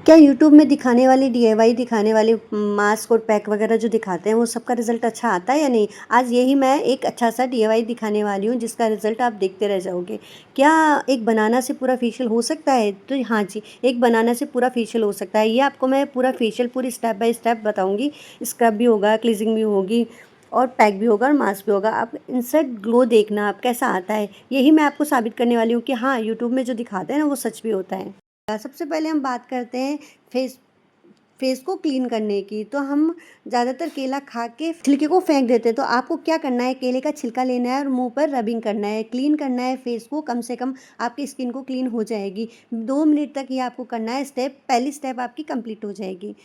क्या यूट्यूब में दिखाने वाले डीआईवाई दिखाने वाले मास्क और पैक वगैरह जो दिखाते हैं वो सबका रिज़ल्ट अच्छा आता है या नहीं? आज यही मैं एक अच्छा-सा डीआईवाई दिखाने वाली हूँ जिसका रिज़ल्ट आप देखते रह जाओगे। क्या एक बनाना से पूरा फेशियल हो सकता है? तो हाँ जी, एक बनाना से पूरा फेशियल हो सकता है। ये आपको मैं पूरा फेशियल पूरी स्टेप बाय स्टेप बताऊँगी। स्क्रब भी होगा, क्लींजिंग भी होगी और पैक भी होगा और मास्क भी होगा। आप इंस्टेंट ग्लो देखना आप कैसा आता है। यही मैं आपको साबित करने वाली हूँ कि हाँ, यूट्यूब में जो दिखाते हैं ना वो सच भी होता है। सबसे पहले हम बात करते हैं फेस फेस को क्लीन करने की। तो हम ज़्यादातर केला खा के छिलके को फेंक देते हैं। तो आपको क्या करना है, केले का छिलका लेना है और मुंह पर रबिंग करना है, क्लीन करना है फेस को। कम से कम आपकी स्किन को क्लीन हो जाएगी। 2 मिनट तक ये आपको करना है। पहली स्टेप आपकी कंप्लीट हो जाएगी।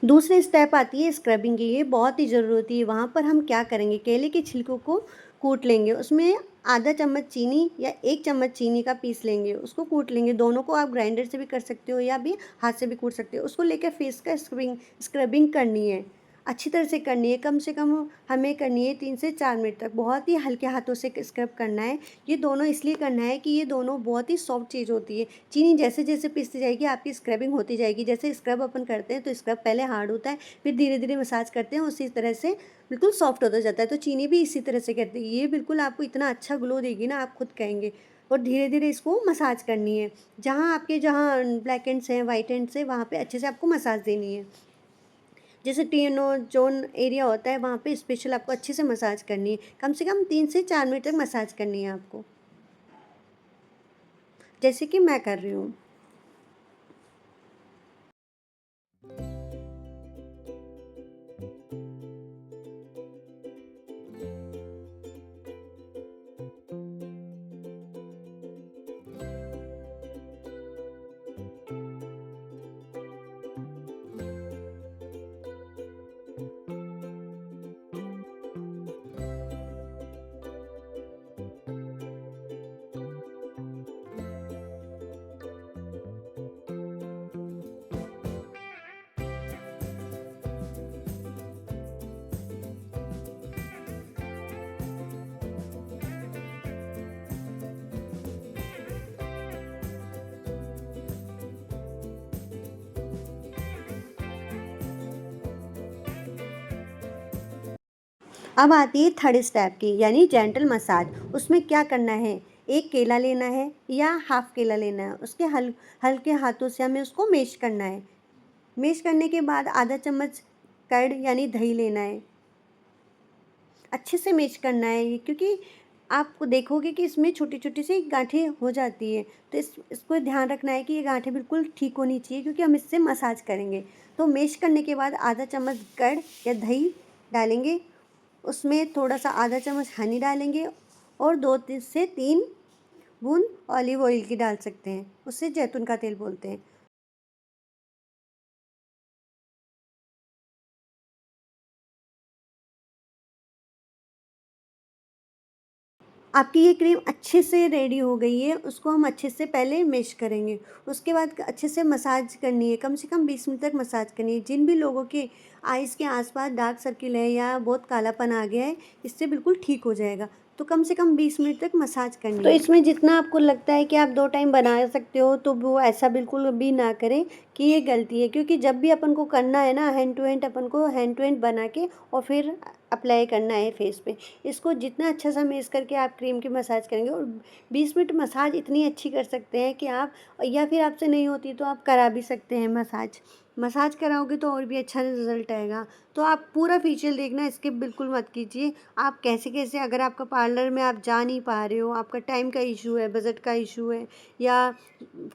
दूसरी स्टेप आती है स्क्रबिंग की। ये बहुत ही ज़रूरी होती है। वहाँ पर हम क्या करेंगे, केले के छिलकों को कूट लेंगे, उसमें आधा चम्मच चीनी या 1 चम्मच चीनी का पीस लेंगे, उसको कूट लेंगे। दोनों को आप ग्राइंडर से भी कर सकते हो या भी हाथ से भी कूट सकते हो। उसको लेकर फेस का स्क्रबिंग करनी है, अच्छी तरह से करनी है। कम से कम हमें करनी है 3 से 4 मिनट तक। बहुत ही हल्के हाथों से स्क्रब करना है। ये दोनों इसलिए करना है कि ये दोनों बहुत ही सॉफ्ट चीज़ होती है। चीनी जैसे-जैसे पिसती जाएगी आपकी स्क्रबिंग होती जाएगी। जैसे स्क्रब अपन करते हैं तो स्क्रब पहले हार्ड होता है, फिर धीरे-धीरे मसाज करते हैं, उसी तरह से बिल्कुल सॉफ्ट होता जाता है। तो चीनी भी इसी तरह से करती है। ये बिल्कुल आपको इतना अच्छा ग्लो देगी ना, आप खुद कहेंगे। और धीरे-धीरे इसको मसाज करनी है। जहाँ ब्लैक एंड्स हैं, व्हाइट एंड्स हैं, वहाँ पे अच्छे से आपको मसाज देनी है। जैसे टिनो जोन एरिया होता है वहाँ पे स्पेशल आपको अच्छे से मसाज करनी है। कम से कम 3 से 4 मिनट तक मसाज करनी है आपको, जैसे कि मैं कर रही हूँ। अब आती है थर्ड स्टेप की, यानी जेंटल मसाज। उसमें क्या करना है, एक केला लेना है या हाफ केला लेना है, उसके हल्के हाथों से हमें उसको मैश करना है। मैश करने के बाद आधा चम्मच कर्ड यानी दही लेना है, अच्छे से मैश करना है ये, क्योंकि आप देखोगे कि इसमें छोटी-छोटी सी गाँठें हो जाती है। तो इसको ध्यान रखना है कि ये गाँठें बिल्कुल ठीक होनी चाहिए, क्योंकि हम इससे मसाज करेंगे। तो मैश करने के बाद आधा चम्मच कर्ड या दही डालेंगे, उसमें थोड़ा-सा आधा चम्मच हनी डालेंगे और 2 से 3 बूंद ऑलिव ऑयल की डाल सकते हैं, उसे जैतून का तेल बोलते हैं। आपकी ये क्रीम अच्छे से रेडी हो गई है, उसको हम अच्छे से पहले मैश करेंगे। उसके बाद अच्छे से मसाज करनी है, कम से कम 20 मिनट तक मसाज करनी है। जिन भी लोगों के आइज़ के आस-पास डार्क सर्किल है या बहुत कालापन आ गया है, इससे बिल्कुल ठीक हो जाएगा। तो कम से कम 20 मिनट तक मसाज करनी है। तो इसमें जितना आपको लगता है कि आप 2 टाइम बना सकते हो, तो वो ऐसा बिल्कुल भी ना करें कि ये गलती है। क्योंकि जब भी अपन को करना है ना, हैंड टू हैंड अपन को हैंड टू हैंड बना के और फिर अप्लाई करना है फेस पे। इसको जितना अच्छा सा मैश करके आप क्रीम की मसाज करेंगे, और 20 मिनट मसाज इतनी अच्छी कर सकते हैं कि आप, या फिर आपसे नहीं होती तो आप करा भी सकते हैं मसाज। मसाज कराओगे तो और भी अच्छा रिज़ल्ट आएगा। तो आप पूरा फेशियल देखना, स्किप बिल्कुल मत कीजिए। आप कैसे-कैसे, अगर आपका पार्लर में आप जा नहीं पा रहे हो, आपका टाइम का इश्यू है, बजट का इश्यू है, या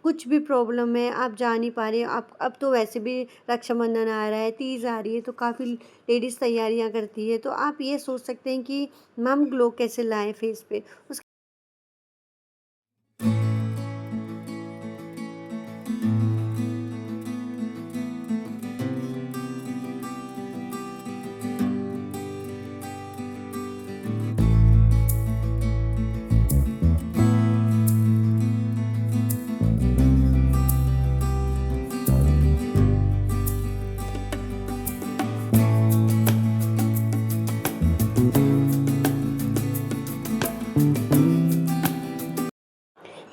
कुछ भी प्रॉब्लम है, आप जा नहीं पा रहे हो, आप अब तो वैसे भी रक्षाबंधन आ रहा है, तीज आ रही है, तो काफ़ी लेडीज़ तैयारियाँ करती है, तो आप ये सोच सकते हैं कि हम ग्लो कैसे लाएँ फेस पे। उस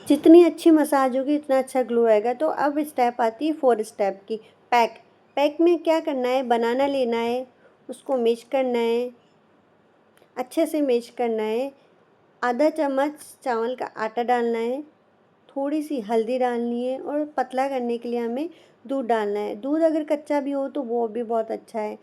जितनी अच्छी मसाज होगी उतना अच्छा ग्लो आएगा। तो अब स्टेप आती है 4 स्टेप की, पैक। पैक में क्या करना है, बनाना लेना है, उसको मैश करना है, अच्छे से मैश करना है। आधा चम्मच चावल का आटा डालना है, थोड़ी सी हल्दी डालनी है, और पतला करने के लिए हमें दूध डालना है। दूध अगर कच्चा भी हो तो वो भी बहुत अच्छा है।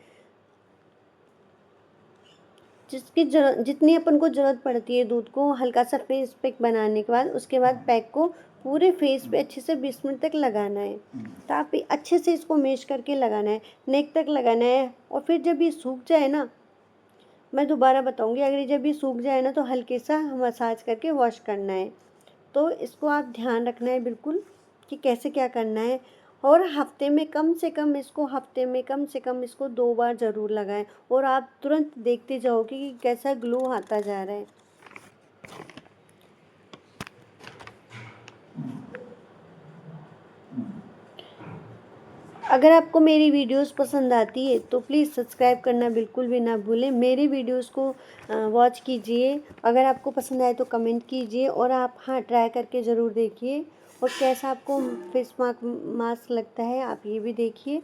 जिसकी जितनी अपन को ज़रूरत पड़ती है दूध को, हल्का सा फेस पैक बनाने के बाद, उसके बाद पैक को पूरे फेस पे अच्छे से 20 मिनट तक लगाना है। तो आप अच्छे से इसको मैश करके लगाना है, नेक तक लगाना है। और फिर जब ये सूख जाए ना, मैं दोबारा बताऊंगी, अगर जब ये सूख जाए ना तो हल्के सा मसाज करके वॉश करना है। तो इसको आप ध्यान रखना है बिल्कुल कि कैसे क्या करना है। और हफ्ते में कम से कम इसको 2 बार ज़रूर लगाएं, और आप तुरंत देखते जाओगे कि कैसा ग्लो आता जा रहा है। अगर आपको मेरी वीडियोस पसंद आती है तो प्लीज़ सब्सक्राइब करना बिल्कुल भी ना भूलें। मेरी वीडियोस को वॉच कीजिए। अगर आपको पसंद आए तो कमेंट कीजिए, और आप हाँ ट्राई करके ज़रूर देखिए, और कैसा आपको फेस मास्क लगता है आप ये भी देखिए।